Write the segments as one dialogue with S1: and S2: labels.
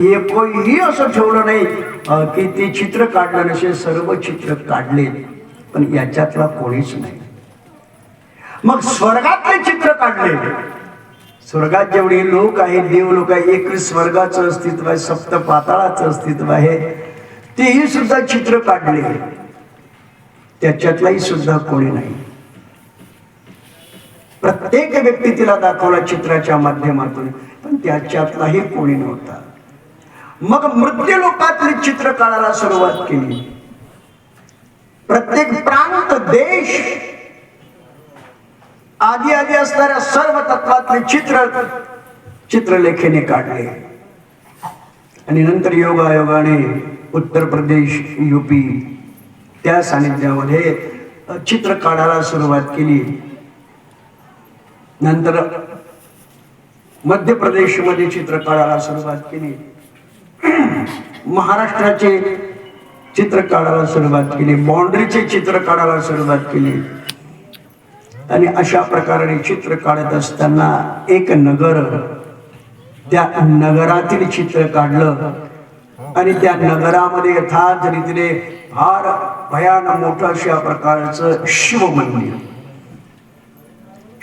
S1: एकही असं ठेवलं नाही की ते चित्र काढलं नसेल, सर्व चित्र काढले, पण याच्यातला कोणीच नाही. मग स्वर्गातले चित्र काढले. स्वर्गात जेवढे लोक आहेत, देव लोक आहे, एक स्वर्गाचं अस्तित्व आहे, सप्त पाताळाचं अस्तित्व आहे, तेही सुद्धा चित्र काढले, त्याच्यातलाही सुद्धा कोणी नाही. प्रत्येक व्यक्ती तिला दाखवला चित्राच्या माध्यमातून, पण त्याच्यातलाही कोणी नव्हता. मग मृत्यू लोकातले चित्र काढायला सुरुवात केली. प्रत्येक प्रांत, देश, आधी असणाऱ्या सर्व तत्वातले चित्रलेखेने काढले. आणि नंतर योगायोगाने उत्तर प्रदेश, यूपी त्या सानिध्यामध्ये चित्र काढायला सुरुवात केली. नंतर मध्य प्रदेशमध्ये चित्र काढायला सुरुवात केली. महाराष्ट्राचे चित्र काढायला सुरुवात केली. बाउंड्रीचे चित्र काढायला सुरुवात केली. आणि अशा प्रकारे चित्र काढत असताना एक नगर, त्या नगरातील चित्र काढलं. आणि त्या नगरामध्ये यथार्थ रीतीने फार भयानक मोठं अशा प्रकारचं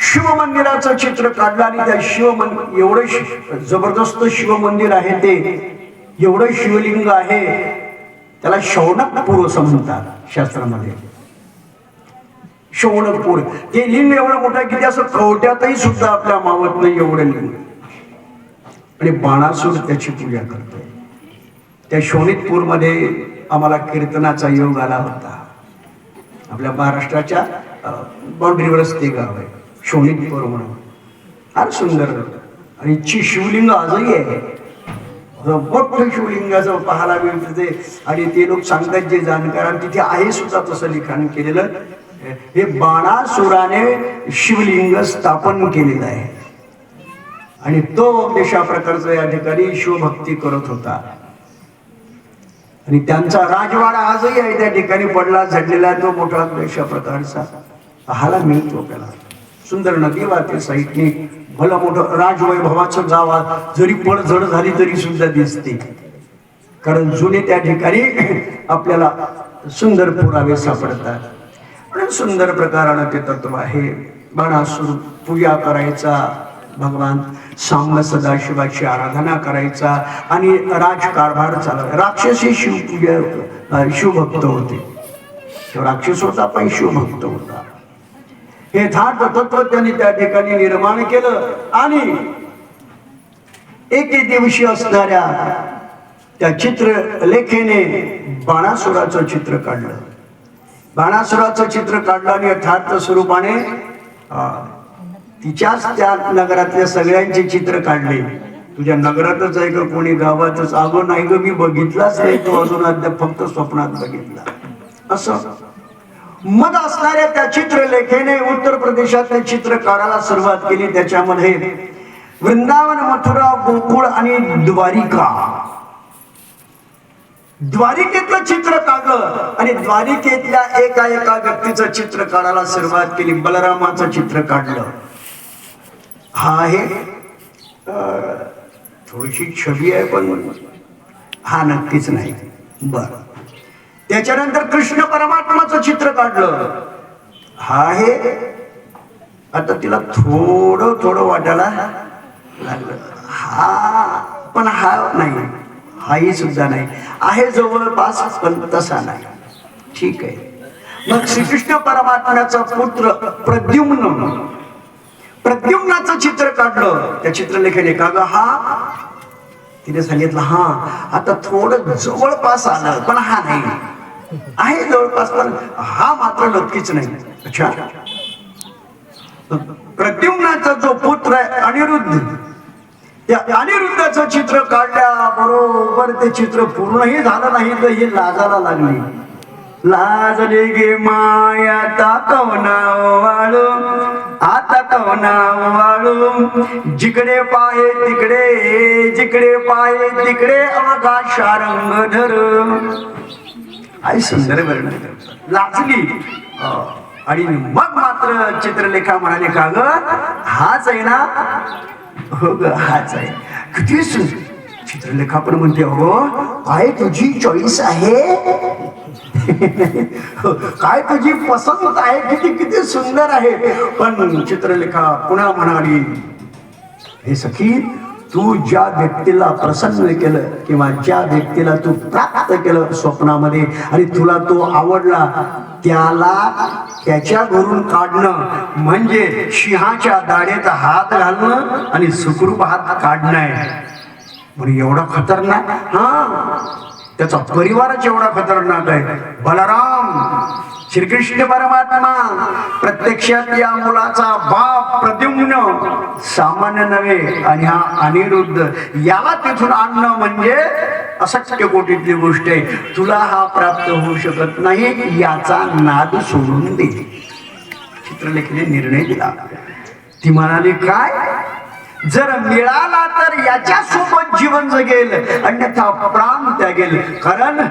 S1: शिवमंदिराचं चित्र काढलं. आणि त्या शिवमंदिर एवढं जबरदस्त शिवमंदिर आहे, ते एवढं शिवलिंग आहे, त्याला शौनकपूर असं म्हणतात शास्त्रामध्ये. शौनकपूर ते लिंग एवढं मोठं की ते असं कवट्यातही सुद्धा आपल्या मावत नाही एवढं लिंग. आणि बाणासूर त्याची पूजा करतोय. त्या शोणितपूर मध्ये आम्हाला कीर्तनाचा योग आला होता. आपल्या महाराष्ट्राच्या बाउंड्रीवरच ते गाव आहे शोणितपूर म्हणून. फार सुंदर. आणि शिवलिंग आजही आहे, मोठं शिवलिंगाचं पाहायला मिळतं ते. आणि ते लोक सांगतात जे जाणकार, तिथे आहे सुद्धा तसं लिखाण केलेलं. हे बाणासुराने शिवलिंग स्थापन केलेलं आहे. आणि तो अशा प्रकारचा या ठिकाणी शिवभक्ती करत होता. आणि त्यांचा राजवाडा आजही आहे त्या ठिकाणी पडला झडलेला, तो मोठा अशा प्रकारचा पाहायला मिळतो आपल्याला. सुंदर नदी वाहते साईडने, भलं मोठं राजवैभवाचं गाव जरी पडझड झाली तरी सुद्धा दिसते. कारण जुने त्या ठिकाणी आपल्याला सुंदर पुरावे सापडतात. पण सुंदर प्रकारानं ते तत्व आहे. बाणासूर पूजा करायचा, भगवान सांब सदाशिवाची आराधना करायचा आणि राजकारभार चालवायचा. राक्षसी शिवभक्त होते. राक्षस होता पण शिवभक्त होता. हे यथार्थ तत्व त्यांनी त्या ठिकाणी निर्माण केलं. आणि एके दिवशी असणाऱ्या त्या चित्रलेखेने बाणासुराचं चित्र काढलं. बाणासुराचं चित्र काढलं आणि यथार्थ स्वरूपाने तिच्याच त्या नगरातल्या सगळ्यांचे चित्र काढले. तुझ्या नगरातच आहे का कोणी गावातच? अगं नाही ग, मी बघितलाच नाही तो अजून, अद्याप फक्त स्वप्नात बघितला. असं मग असणाऱ्या त्या चित्रलेखेने उत्तर प्रदेशातले चित्र काढायला सुरुवात केली. त्याच्यामध्ये वृंदावन, मथुरा, गोकुळ आणि द्वारिकेतलं चित्र काढलं. आणि द्वारिकेतल्या एका व्यक्तीचं चित्र काढायला सुरुवात केली. बलरामाचं चित्र काढलं. हा आहे थोडीशी छबी आहे, पण हा नक्कीच नाही. बर. त्याच्यानंतर कृष्ण परमात्माचं चित्र काढलं. हा आहे, आता तिला थोडं वाटायला लागलं. हा पण हा नाही, हाही सुद्धा नाही, आहे जवळपास पण तसा नाही. ठीक आहे. मग श्रीकृष्ण परमात्म्याचा पुत्र प्रद्युम्नाचं चित्र काढलं. त्या चित्रलेखेने का ग, हा तिने सांगितलं, हा आता थोडं जवळपास आलं पण हा नाही, आहे जवळपास पण हा मात्र नक्कीच नाही. अच्छा. प्रद्युम्नाचा जो पुत्र आहे अनिरुद्ध, त्या अनिरुद्धाचं चित्र काढल्या बरोबर ते चित्र पूर्णही झालं नाही तर हे लाजाला लागली. लाजले गे माया आता कवना वाळू, आता कवना वाळू, जिकडे पाहे तिकडे, जिकडे पाहे तिकडे अवघा शारंग धर. आई सुंदर वर्णन करतात. लाजली. आणि मग मात्र चित्रलेखा म्हणाले, का ग हाच आहे ना? हो ग हाच आहे. किती सुंदर. चित्रलेखा पण म्हणते अगो काय तुझी चॉईस आहे काय तुझी पसंत आहे, किती किती सुंदर आहे. पण चित्रलेखा पुन्हा म्हणाली, हे सखी, तू ज्या व्यक्तीला प्रसन्न केलं किंवा ज्या व्यक्तीला तू प्राप्त केलं स्वप्नामध्ये आणि तुला तो आवडला, त्याला त्याच्या घरून काढणं म्हणजे सिंहाच्या दाढेत हात घालणं आणि सुखरूप हात काढणं आहे. म्हणजे एवढा खतरनाक, हा त्याचा परिवारच एवढा खतरनाक आहे. बलराम श्रीकृष्ण परमात्मा प्रत्यक्षात या मुलाचा बाप प्रद्युम्न सामान्य नव्हे आणि हा अनिरुद्ध, याला तिथून आणणं म्हणजे अशक्य कोटीतली गोष्ट आहे. तुला हा प्राप्त होऊ शकत नाही, याचा नाद सोडून दे. चित्रलेखीने निर्णय दिला. ती म्हणाली, काय जर मिळाला तर याच्या सोबत जीवन जगेल, अन्यथा प्राण त्यागेल. कारण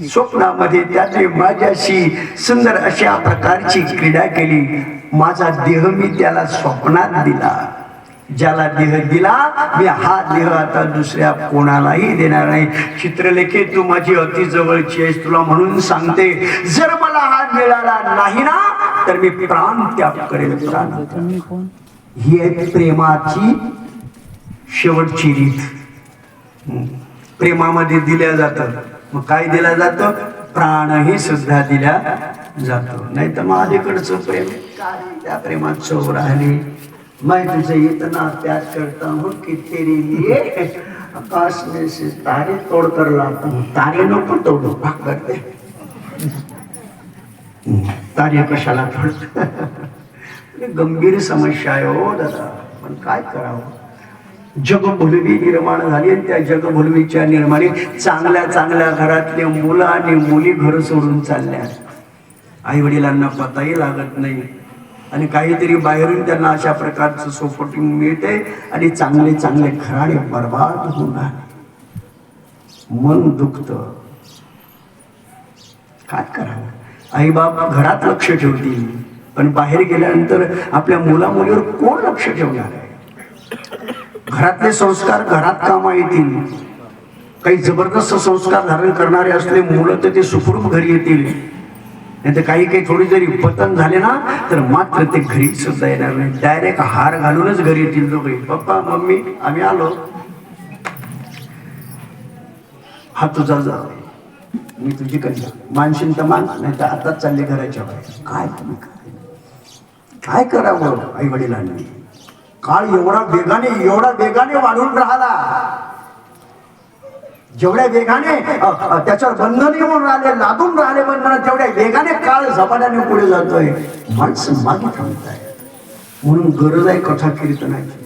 S1: स्वप्नामध्ये त्याने माझ्याशी सुंदर अशा प्रकारची क्रीडा केली. माझा देह मी त्याला स्वप्नात दिला. ज्याला देह दिला मी, हा देह आता दुसऱ्या कोणालाही देणार नाही. चित्रलेखे, तू माझी अति जवळची आहेस, तुला म्हणून सांगते, जर मला हा मिळाला नाही ना तर मी प्राण त्याग करेल. प्राण ही आहे प्रेमाची शेवटची रीत. प्रेमामध्ये दिल्या जातं, मग काय दिलं जातं, प्राणही सुद्धा दिल्या जातो. नाही तर मग अलीकडचं प्रेम काय, त्या प्रेमात चव राहिली. मैं तुझे इतना प्यार करता हूँ कि तेरे लिए आकाश में से तारे तोड़ कर लाता हूँ. तारे नको तोडू, भाग करते. तारे कशाला तोड. गंभीर समस्या आहे हो दादा, पण काय करावं. जगभुलवी निर्माण झाली आणि त्या जगभुलवीच्या निर्माणी चांगल्या चांगल्या घरातले मुलं आणि मुली घर सोडून चालल्या. आई वडिलांना पताही लागत नाही आणि काहीतरी बाहेरून त्यांना अशा प्रकारचं सपोर्टिंग मिळते आणि चांगले चांगले घराणे बर्बाद होणार. मन दुखत. काय करावं. आई बाप घरात लक्ष ठेवतील, पण बाहेर गेल्यानंतर आपल्या मुला मुलीवर कोण लक्ष ठेवणार आहे. घरातले संस्कार घरात कामा येतील. काही जबरदस्त संस्कार धारण करणारे असले मुलं तर ते सुखरूप घरी येतील. नाही तर काही काही थोडी जरी पतन झाले ना तर मात्र ते घरी सुद्धा येणार नाही. डायरेक्ट हार घालूनच घरी येतील दोघे. पप्पा मम्मी आम्ही आलो, हा तुझा जा, मी तुझी कन्या, मानशील तर मान, नाही तर आताच चालले घराच्या बाहेर. काय तुम्ही काय करावं आई वडिलांनी. काळ एवढा वेगाने वाढून राहिला. जेवढ्या वेगाने त्याच्यावर बंधन येऊन राहिले, लादून राहिले बंधन, तेवढ्या वेगाने काळ झपाट्याने पुढे जातोय. माणसं मागे थांबताय. म्हणून गरज आहे कथा कीर्तनाची.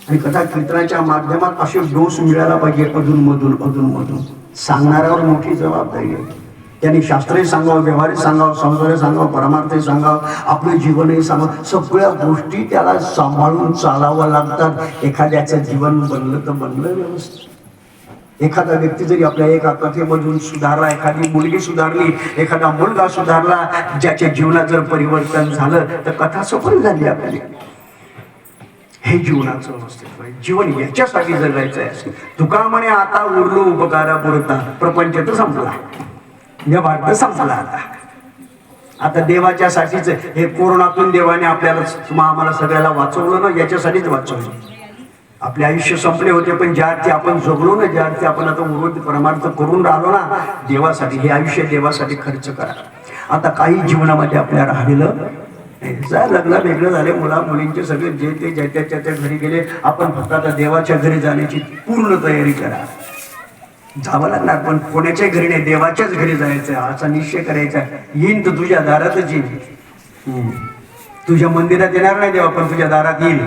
S1: आणि कथा कीर्तनाच्या माध्यमात असे डोस मिळायला पाहिजे अधूनमधून. सांगणाऱ्यावर मोठी जबाबदारी आहे. त्यांनी शास्त्रही सांगावं, व्यवहारिक सांगावं, संसारही सांगावं, परमार्थही सांगावं, आपलं जीवनही सांगावं. सगळ्या गोष्टी त्याला सांभाळून चालावं लागतात. एखाद्याचं जीवन बनलं तर बनलं व्यवस्थित. एखादा व्यक्ती जरी आपल्या एका कथेमधून सुधारला, एखादी मुलगी सुधारली, एखादा मुलगा सुधारला, ज्याच्या जीवनात जर परिवर्तन झालं तर कथा सफल झाली आपली. हे जीवनाचं अस्तित्व आहे. जीवन याच्यासाठी जगायचं आहे. तुका म्हणे आता उरलो उपकारा पुरता, प्रपंच तर संपला, व्यवहार तर संपला. आता देवाच्या साठीच हे कोरोनातून देवाने आपल्याला आम्हाला सगळ्याला वाचवलं ना, याच्यासाठीच वाचवलं. आपले आयुष्य संपले होते, पण ज्या अर्थी आपण जगलो ना, ज्या अर्थी आपण आता उर्वरित परमार्थ करून राहिलो ना, देवासाठी, हे आयुष्य देवासाठी खर्च करा. आता काही जीवनामध्ये आपल्या राहिलेलं लग्न वेगळं झाले, मुला मुलींचे सगळे जे ते ज्या त्या घरी गेले. आपण फक्त आता देवाच्या घरी जाण्याची पूर्ण तयारी करा. जावं लागणार, पण कोणाच्या घरी नाही, देवाच्याच घरी जायचं असा निश्चय करायचा. येईन तर तुझ्या दारातच येईल. तुझ्या मंदिरात येणार नाही देवा, पण तुझ्या दारात येईल.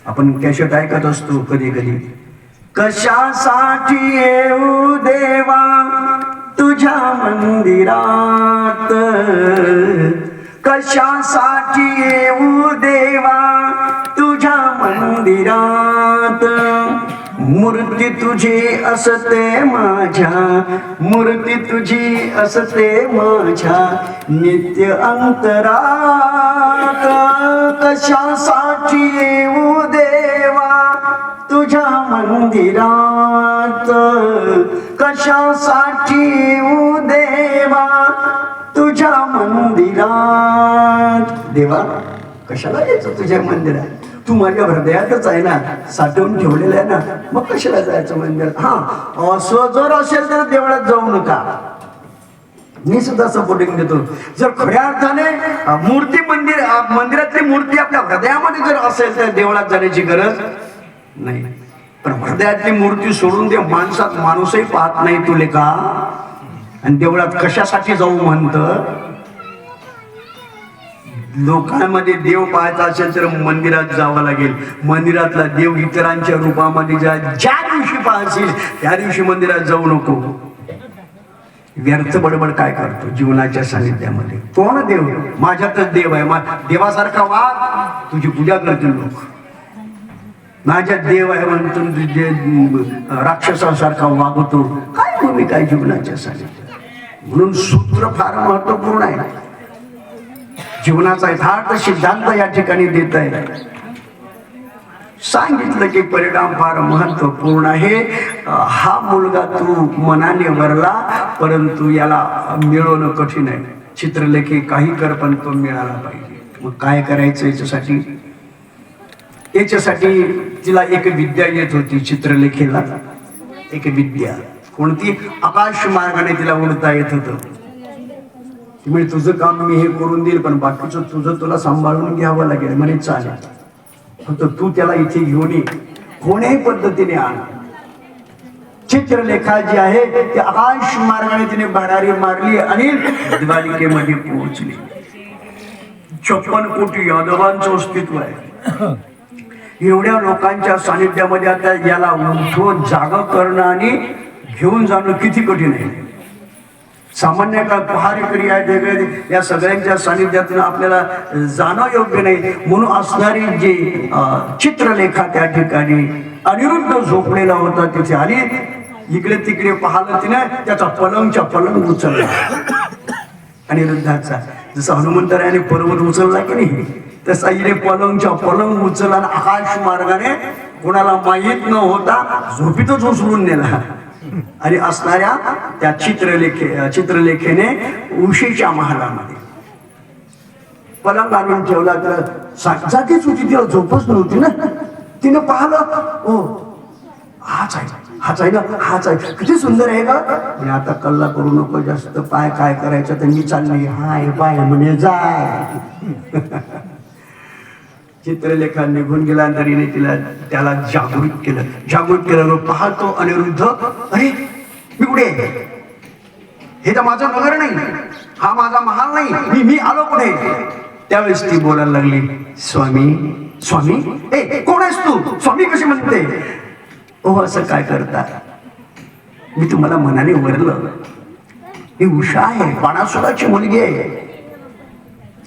S1: आपण कॅसेट ऐकत असतो कधी कधी, कशासाठी येऊ देवा तुझ्या मंदिरात, कशासाठी येऊ देवा तुझ्या मंदिरात. मूर्ती तुझी असते माझ्या, मूर्ती तुझी असते माझ्या नित्य अंतरात. कशासाठी येऊ देवा तुझ्या मंदिरात कशासाठी येऊ देवा तुझ्या मंदिरात. देवा कशाला यायचं तुझ्या मंदिरात, तू माझ्या हृदयातच आहे ना, साठवून ठेवलेलं आहे ना, मग कशाला जायचं मंदिरात. हा असं जर असेल तर देवळात जाऊ नका, मी सुद्धा सपोर्टिंग देतो. जर खऱ्या अर्थाने मूर्ती मंदिरातली मूर्ती आपल्या हृदयामध्ये जर असेल तर देवळात जाण्याची गरज नाही. पण हृदयातली मूर्ती सोडून दे, माणसात माणूसही पाहत नाही तुले का, आणि देवळात कशासाठी जाऊ म्हणतं. लोकांमध्ये देव पाहायचा असेल तर मंदिरात जावं लागेल. मंदिरातला देव इतरांच्या रूपामध्ये ज्या दिवशी पाहशील त्या दिवशी मंदिरात जाऊ नको. व्यर्थ बडबड काय करतो जीवनाच्या सानिध्यामध्ये. कोण देव, माझ्यातच देव आहे, देवासारखा वाग, तुझी पूजा करतील लोक. माझ्यात देव आहे म्हणून राक्षसासारखा वागतो, काय भूमिका आहे जीवनाच्या सानिध्यात. म्हणून सूत्र फार महत्वपूर्ण आहे. जीवनाचा यथार्थ सिद्धांत या ठिकाणी देत आहे. सांगितलं की परिणाम फार महत्वपूर्ण आहे. हा मुलगा तू मनाने वरला, परंतु याला मिळवणं कठीण आहे. चित्रलेखी काही कर पण तो मिळाला पाहिजे. मग काय करायचं याच्यासाठी. तिला एक विद्या येत होती चित्रलेखीला. एक विद्या कोणती, आकाश मार्गाने तिला उडता येत होतं. म्हणजे तुझं काम मी हे करून देईल, पण बाकीचं तुझं तुला सांभाळून घ्यावं लागेल. म्हणे चालेल, फक्त तू त्याला इथे घेऊन ये, कोण्याही पद्धतीने आण. चित्रलेखा जी आहे ती आकाश मार्गाने तिने भरारी मारली आणि द्वारिकेमध्ये पोहोचली. 56 कोटी यादवांचं अस्तित्व आहे. एवढ्या लोकांच्या सानिध्यामध्ये आता याला उठवून जाग करणं आणि घेऊन जाणं किती कठीण आहे. सामान्य काळ पहारेकरी आहे, या सगळ्यांच्या सानिध्यातून आपल्याला जाणं योग्य नाही. म्हणून असणारी जी चित्रलेखा त्या ठिकाणी अनिरुद्ध झोपलेला होता तिथे आली. इकडे तिकडे पाहिलं तिने, त्याचा पलंग उचलला अनिरुद्धाचा. जसं हनुमंतरायाने पर्वत उचलला की नाही, तसा इथे पलंग उचलला आणि आकाश मार्गाने कोणाला माहीत न होता झोपीतच उचलून नेला. आणि असणाऱ्या त्या चित्रलेखेने उशीच्या महालामध्ये पलंग आणून ठेवला. तर जागीच होती, तिला झोपच नव्हती ना. तिने पाहिलं, ओ हाच आहे ना, हाच आहे, किती सुंदर आहे का. म्हणजे आता कल्ला करू नको जास्त, पाय काय करायचं तर मी चालली, हाय पाय म्हणे जाय. चित्रलेखा निघून गेला, तरीने त्याला जागृत केलं. पाहतो अनिरुद्ध, अरे मी कुठे, हे तर माझं नगर नाही, हा माझा महाल नाही, मी आलो कुठे. त्यावेळेस ती बोलायला लागली, स्वामी ए कोण आहेस तू, स्वामी कशी म्हणते. ओ असं काय करता, मी तुम्हाला मनाने वरलं. ही उषा आहे, बाणासुराची मुलगी आहे.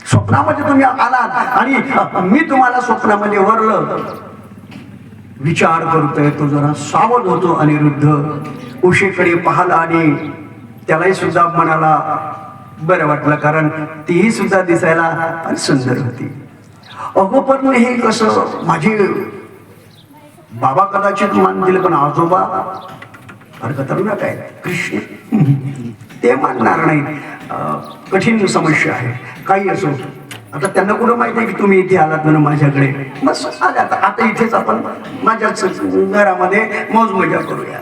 S1: स्वप्नामध्ये तुम्ही आलात आणि मी तुम्हाला स्वप्नामध्ये वरलं. विचार करतोय तो, जरा सावध होतो अनिरुद्ध. उषेकडे पाहिला आणि त्यालाही सुद्धा मनाला बरं वाटलं, कारण तीही सुद्धा दिसायला सुंदर होती. अगो पण हे कसं, माझे बाबा कदाचित मान दिले, पण आजोबा फार खतरनाक आहे, कृष्ण ते मानणार नाही. कठीण समस्या आहे. काही असो, आता त्यांना कुठं माहिती आहे की तुम्ही इथे आलात म्हणून माझ्याकडे. बस आले आता इथेच आपण माझ्याच घरामध्ये मौज मजा करूया.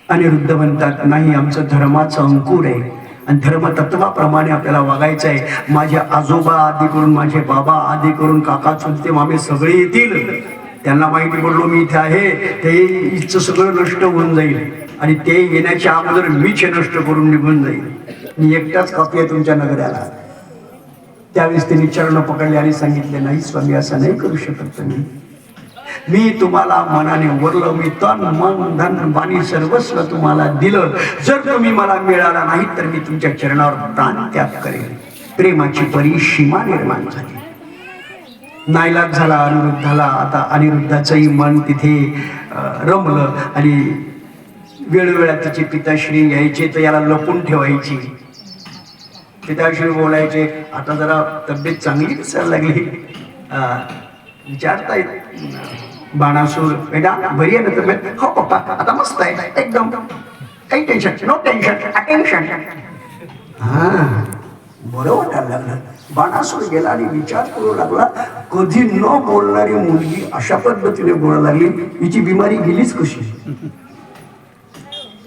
S1: अनिरुद्ध म्हणतात, नाही, आमचं धर्माचं अंकुर आहे आणि धर्मतत्वाप्रमाणे आपल्याला वागायचं आहे. माझे आजोबा आधी करून, माझे बाबा आधी करून, काका चुलते मामे सगळे येतील. त्यांना माहिती पडलो मी इथे आहे, ते इथचं सगळं नष्ट होऊन जाईल आणि ते येण्याच्या अगोदर मीच हे नष्ट करून निघून जाईल. मी एकटाच कापी आहे तुमच्या नगराला. त्यावेळेस त्यांनी चरण पकडले आणि सांगितले, नाही स्वामी, असं नाही करू शकत तुम्ही. मी तुम्हाला मनाने वरलं, मी तन मन धन बाणी सर्वस्व तुम्हाला दिलं. जर तुम्ही मला मिळाला नाही तर मी तुमच्या चरणावर प्राण त्याग करेन. प्रेमाची परिसीमा निर्माण झाली. नाईलाज झाला अनिरुद्धाला. आता अनिरुद्धाचंही मन तिथे रमलं आणि वेळोवेळा तिचे पिताश्री यायचे तर याला लपून ठेवायची. पिताश्री बोलायचे, आता जरा तब्येत चांगली दिसायला लागली, विचारतायत बाणासूर बेटा बरी आहे ना तब्येत? हो पप्पा आता मस्त आहे एकदम, काही टेन्शन, नो टेन्शन, अटेन्शन. हा बरं वाटायला लागलं. बाणासूर गेला आणि विचार करू लागला, कधी न बोलणारी मुलगी अशा पद्धतीने बोलायला लागली, हिची बिमारी गेलीच कशी?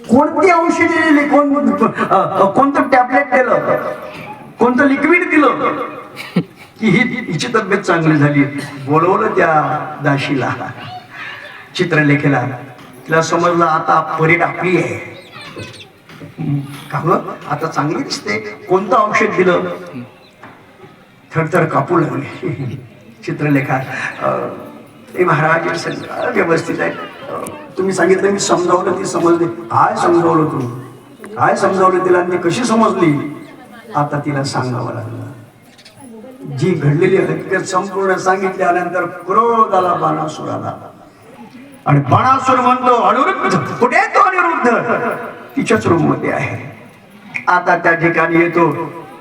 S1: कोणती औषधी दिली, कोणतं टॅबलेट दिलं, कोणतं लिक्विड दिलं की हिची तब्येत चांगली झाली? बोलवलं त्या दाशीला, चित्रलेखेला. तिला समजलं आता परीट आपली आहे. का आता चांगली दिसते, कोणतं औषध दिलं? थरथर कापू लागले. चित्रलेखा महाराज सगळं व्यवस्थित आहे, तुम्ही सांगितलं मी समजावलं, ती समजली. काय समजावलं तू? काय समजावलं तिला? ती कशी समजली? आता तिला सांगावं लागलं. जी घडलेली हकीकत संपूर्ण सांगितल्यानंतर क्रोध आला बाणासुराला. आणि बाणासुर म्हणतो, अनिरुद्ध कुठे आहे तो? अनिरुद्ध तिच्याच रूम मध्ये आहे. आता त्या ठिकाणी येतो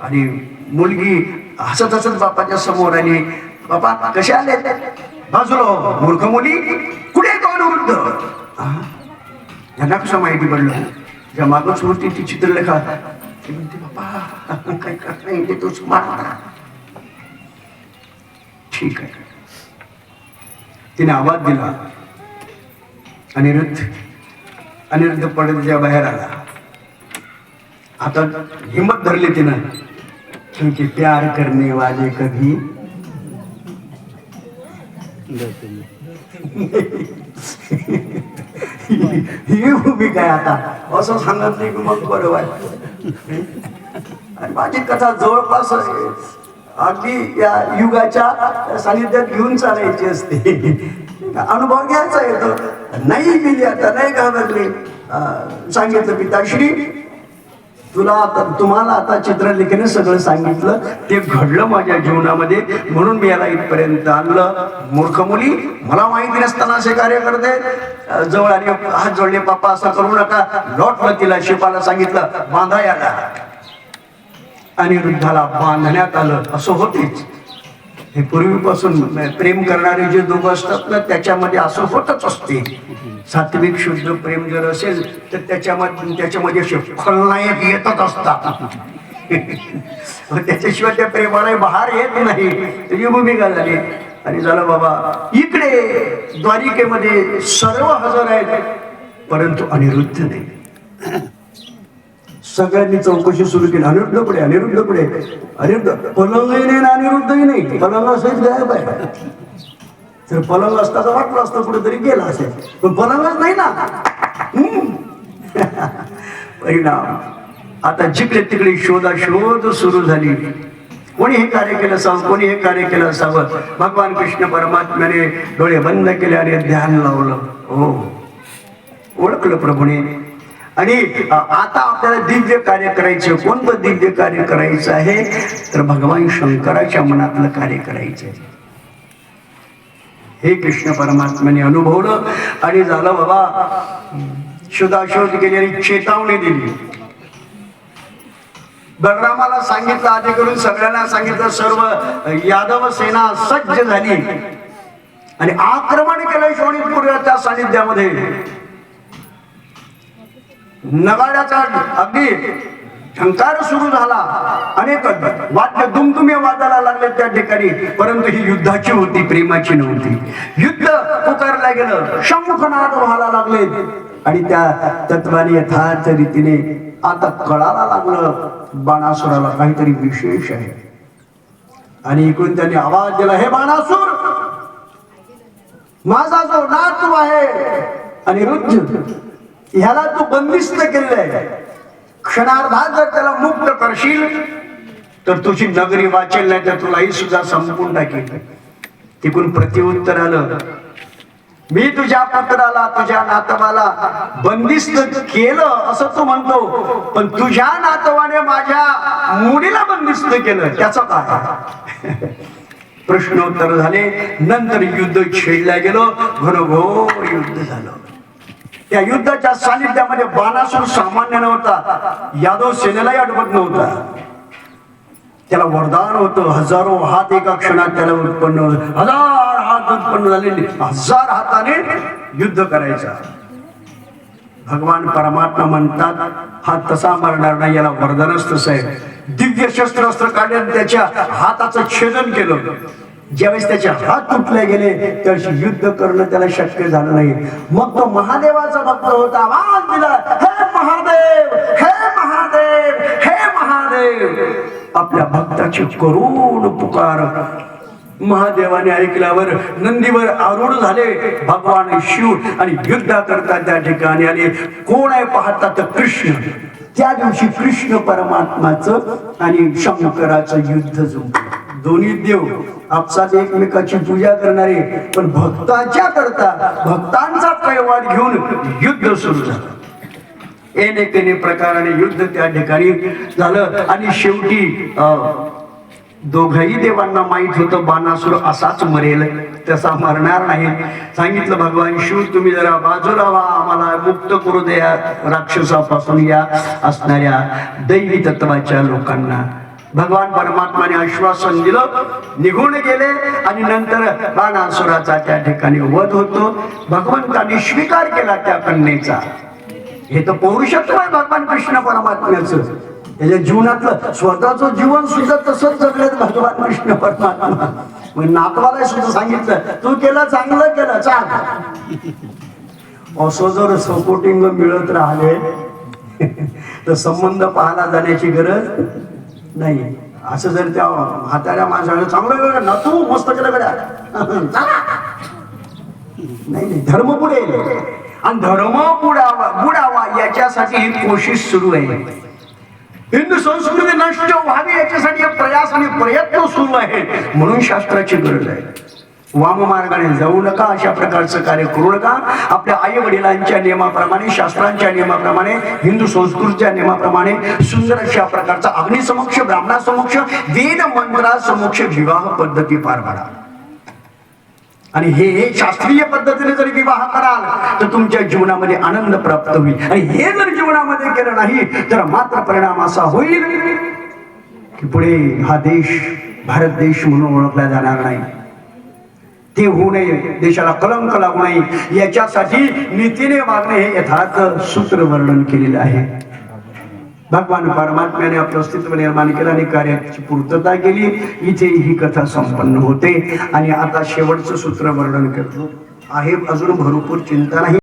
S1: आणि मुलगी हसत हसत बापाच्या समोर आली. बापा कसे आले? बाजूला मूर्ख मुली, कुठे आहे तो अनिरुद्ध? यांना कसं माहिती पडलं? ज्या मागच होती ती चित्रलेखा, ती म्हणते बापा काय करता येते तोच मारता. ठीक आहे. तिने आवाज दिला, अनिरुद्ध. अनिरुद्ध पडद्याच्या बाहेर आला. आता हिम्मत धरली तिनं, क्योंकि प्यार करने वाले कभी ही उभी काय आता असं सांगत नाही की मग बरं वाटतं. आणि माझी कथा जवळपास अगदी या युगाच्या सानिध्यात घेऊन चालायची असते. अनुभव घ्यायचा येतो. नाही गेली आता, नाही घाबरली. सांगितलं पिताश्री तुला आता, तुम्हाला आता चित्रलेखेने सगळं सांगितलं, ते घडलं माझ्या जीवनामध्ये, म्हणून मी याला इथपर्यंत आणलं. मूर्ख मुली, मला माहिती नसताना असे कार्य करते. जवळ आणि हात जोडले, पापा असं करू नका. लोटलं तिला, शिपाला सांगितलं बांधा याला. अनिरुद्धाला बांधण्यात आलं. असं होतेच, हे पूर्वीपासून प्रेम करणारे जे दोघं असतात ना, त्याच्यामध्ये असं होतच असते. सात्विक शुद्ध प्रेम जर असेल तर त्याच्यामध्ये असे खलनायक येतच असतात. त्याच्याशिवाय त्या प्रेमाला बहार येत नाही. ही भूमिका झाली. आणि झालं बाबा, इकडे द्वारिकेमध्ये सर्व हजर आहेत, परंतु अनिरुद्ध नाही. सगळ्यांनी चौकशी सुरू केली. अनिरुद्ध पुढे, अनिरुद्ध पुढे, अनिरुद्ध. पलंगही नाही ना अनिरुद्धही नाही. पलंग सहित गायब आहे. तर पलंग असता तर वाटलं असतं कुठेतरी गेला असेल, पण पलंगच नाही ना. परिणाम आता जिकडे तिकडे शोधाशोध सुरू झाली. कोणी हे कार्य केलं असावं, कोणी हे कार्य केलं असावं. भगवान कृष्ण परमात्म्याने डोळे बंद केले आणि ध्यान लावलं. हो, ओळखलं प्रभूने. आणि आता आपल्याला दिव्य कार्य करायचं. कोणतं दिव्य कार्य करायचं आहे? तर भगवान शंकराच्या मनातलं कार्य करायचं आहे. हे कृष्ण परमात्म्याने अनुभवलं. आणि झालं बाबा, शोधाशोध केली आणि चेतावणी दिली. बलरामाला सांगितलं, आधी करून सगळ्यांना सांगितलं. सर्व यादव सेना सज्ज झाली आणि आक्रमण केलं शोणितपुराच्या सानिध्यामध्ये. नगाड्याचा अगदी झंकार सुरू झाला. अनेक वाद्य दुमदुमे वाजायला लागले त्या ठिकाणी. परंतु ही युद्धाची होती, प्रेमाची नव्हती. युद्ध पुकारला गेलं, शंखनाद व्हायला लागले. आणि त्या तत्वाने यथार्थ रीतीने आता कळायला लागलं बाणासुराला काहीतरी विशेष आहे. आणि इकडून त्यांनी आवाज दिला, हे बाणासुर, माझा जो नातू आहे अनिरुद्ध, ह्याला तू बंदिस्त केलेलं. क्षणार्धात जर त्याला मुक्त करशील तर तुझी नगरी वाचेल, नाही तर तुलाही सुद्धा संपून टाकेल. तिकडून प्रत्युत्तर आलं, मी तुझ्या पुत्राला, तुझ्या नातवाला बंदिस्त केलं असं तू म्हणतो, पण तुझ्या नातवाने माझ्या मुलीला बंदिस्त केलं, त्याचं काय? प्रश्नोत्तर झाले. नंतर युद्ध छेडल्या गेलो, घनघोर युद्ध झालं. त्या युद्धाच्या सानिध्यामध्ये बाणासूर सामान्य नव्हता, यादव सेनेलाही अडवत नव्हता. त्याला वरदान होतं, हजारो हात एका क्षणात त्याला उत्पन्न होत, 1000 हात उत्पन्न झाले, 1000 हाताने युद्ध करायचा. भगवान परमात्मा म्हणतात हा तसा मरणार नाही, याला वरदानच तसं आहे. दिव्य शस्त्र अस्त्र काढून त्याच्या हाताचं छेदन केलं. ज्यावेळेस त्याचे हात तुटले गेले त्यावेळेस युद्ध करणं त्याला शक्य झालं नाही. मग तो महादेवाचा भक्त होता, आवाज दिला, हे महादेव, हे महादेव, हे महादेव. आपल्या भक्ताची करुण पुकार महादेवाने ऐकल्यावर नंदीवर आरूढ झाले भगवान शिव आणि युद्ध करतात त्या ठिकाणी आले. कोण आहे पाहतात कृष्ण. त्या दिवशी कृष्ण परमात्माचं आणि शंकराचं युद्ध जुंपलं. दोन्ही देव आपसात एकमेकाची पूजा करणारे, पण भक्तांच्या करता भक्तांचा कैवाड घेऊन युद्ध सुरू झालं. एकेने प्रकाराने युद्ध त्या ठिकाणी झालं आणि शेवटी दोघही देवांना माहित होतं बाणासुर असाच मरेल, तसा मरणार नाही. सांगितलं भगवान शिव तुम्ही जरा बाजूला व्हा, आम्हाला मुक्त करू द्या राक्षसापासून या असणाऱ्या दैवी तत्वाच्या लोकांना. भगवान परमात्माने आश्वासन दिलं, निघून गेले आणि नंतर बाणासुराचा त्या ठिकाणी वध होतो. भगवंताने स्वीकार केला त्या कन्येचा. हे तर पौरुषत्व आहे भगवान कृष्ण परमात्म्याचं. त्याच्या जीवनातलं स्वतःचं जीवन सुद्धा तसंच जगलं भगवान कृष्ण परमात्मा. मग नातवाला सुद्धा सांगितलं तू केलं चांगलं केलं चाल. असं जर सपोर्टिंग मिळत राहिले तर संबंध पाहायला जाण्याची गरज नाही. असं जर त्या म्हाताऱ्या माणसाला चांगलं ना तू मस्त केलं गड्या नाही, धर्म पुढे आणि धर्म बुडावा याच्यासाठी कोशिश सुरू आहे. हिंदू संस्कृती नष्ट व्हावी याच्यासाठी प्रयास आणि प्रयत्न सुरू आहेत. म्हणून शास्त्राची गरज आहे. वाम मार्गाने जाऊ नका, अशा प्रकारचं कार्य करू नका. आपल्या आई वडिलांच्या नियमाप्रमाणे, शास्त्रांच्या नियमाप्रमाणे, हिंदू संस्कृतीच्या नियमाप्रमाणे सुंदर अशा प्रकारचा अग्निसमक्ष, ब्राह्मणासमक्ष, वेद मंत्रासमक्ष विवाह पद्धती पार पाडा. आणि हे शास्त्रीय पद्धतीने जर विवाह कराल तर तुमच्या जीवनामध्ये आनंद प्राप्त होईल. आणि हे जर जीवनामध्ये केलं नाही तर मात्र परिणाम असा होईल की पुढे हा देश भारत देश म्हणून ओळखला जाणार नाही. ते होऊ नये, देशाला कलंक लागू नये याच्यासाठी नीतीने वागणे हे यथार्थ सूत्र वर्णन केलेलं आहे. भगवान परमात्म्याने आपलं अस्तित्व निर्माण केलं आणि कार्याची पूर्तता केली. इथे ही कथा संपन्न होते आणि आता शेवटचं सूत्र वर्णन करतो आहे. अजून भरपूर चिंता नाही.